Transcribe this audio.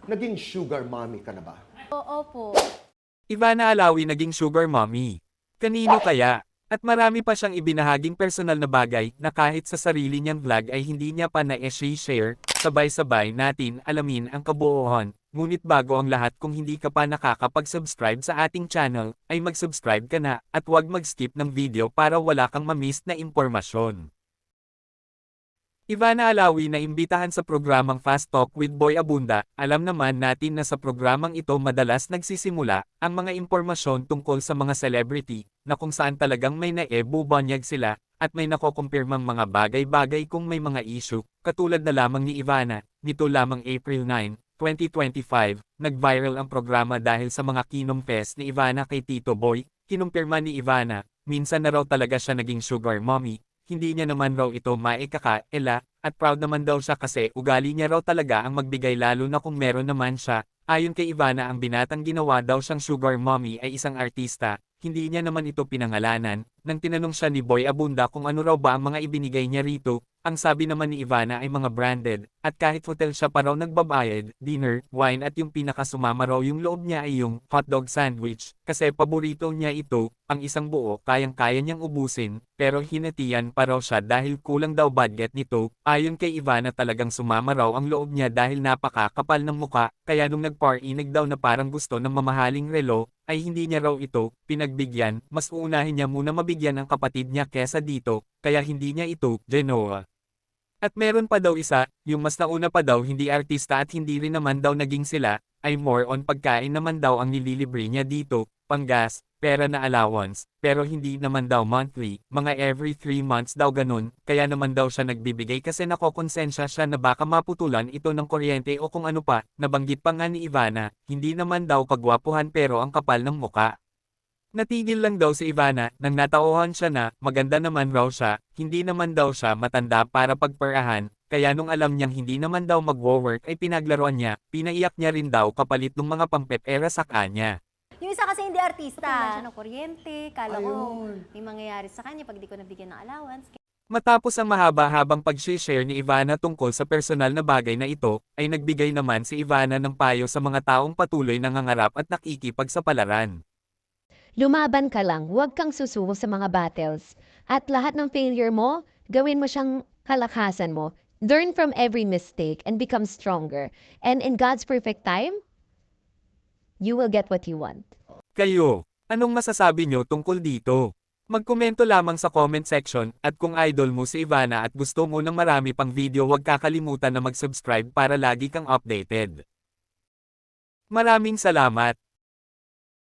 naging sugar mommy ka na ba? Oo po. Ivana Alawi naging sugar mommy. Kanino kaya? At marami pa siyang ibinahaging personal na bagay na kahit sa sarili niyang vlog ay hindi niya pa na-share. Sabay-sabay natin alamin ang kabuuan. Ngunit bago ang lahat, kung hindi ka pa nakakapag-subscribe sa ating channel, ay mag-subscribe ka na at huwag mag-skip ng video para wala kang ma-miss na impormasyon. Ivana Alawi na imbitahan sa programang Fast Talk with Boy Abunda. Alam naman natin na sa programang ito madalas nagsisimula ang mga impormasyon tungkol sa mga celebrity na kung saan talagang may naebubanyag sila at may nakokumpirmang mga bagay-bagay kung may mga issue, katulad na lamang ni Ivana. Nito lamang April 9, 2025, nag-viral ang programa dahil sa mga kinumpes ni Ivana kay Tito Boy. Kinumpirma ni Ivana, minsan na raw talaga siya naging sugar mommy. Hindi niya naman raw ito maikakaela, at proud naman daw siya kasi ugali niya raw talaga ang magbigay lalo na kung meron naman siya. Ayon kay Ivana, ang binatang ginawa daw siyang sugar mommy ay isang artista, hindi niya naman ito pinangalanan. Nang tinanong siya ni Boy Abunda kung ano raw ba ang mga ibinigay niya rito, ang sabi naman ni Ivana ay mga branded, at kahit hotel siya pa raw nagbabayad, dinner, wine at yung pinakasumama raw yung loob niya ay yung hotdog sandwich, kasi paborito niya ito, ang isang buo kayang-kaya niyang ubusin, pero hinatian pa raw siya dahil kulang daw budget nito. Ayon kay Ivana, talagang sumama raw ang loob niya dahil napakakapal ng muka, kaya nung nagparinig daw na parang gusto ng mamahaling relo, ay hindi niya raw ito pinagbigyan, mas uunahin niya muna mabigyan ang kapatid niya kesa dito, kaya hindi niya ito ginawa. At meron pa daw isa, yung mas nauna pa daw hindi artista at hindi rin naman daw naging sila, ay more on pagkain naman daw ang nililibre niya dito, panggas, pera na allowance, pero hindi naman daw monthly, mga every 3 months daw ganun, kaya naman daw siya nagbibigay kasi nakokonsensya siya na baka maputulan ito ng kuryente o kung ano pa. Nabanggit pa nga ni Ivana, hindi naman daw kagwapuhan pero ang kapal ng muka. Natigil lang daw si Ivana nang natauhan siya na maganda naman raw siya, hindi naman daw siya matanda para pagparahan, kaya nung alam niyang hindi naman daw magwo-work ay pinaglaruan niya, pinaiyak niya rin daw kapalit ng mga pampepera sa kanya. Yung isa kasi hindi artista. Putulan siya ng kuryente, kala ko Ayun. may mangyayari sa kanya pag di ko nabigyan ng allowance. Matapos ang mahaba-habang pag-share ni Ivana tungkol sa personal na bagay na ito, ay nagbigay naman si Ivana ng payo sa mga taong patuloy nangangarap at nakikipagsapalaran. Lumaban ka lang, huwag kang susuko sa mga battles. At lahat ng failure mo, gawin mo siyang kalakasan mo. Learn from every mistake and become stronger. And in God's perfect time, you will get what you want. Kayo, anong masasabi nyo tungkol dito? Magkomento lamang sa comment section, at kung idol mo si Ivana at gusto mo ng marami pang video, huwag kakalimutan na mag-subscribe para lagi kang updated. Maraming salamat!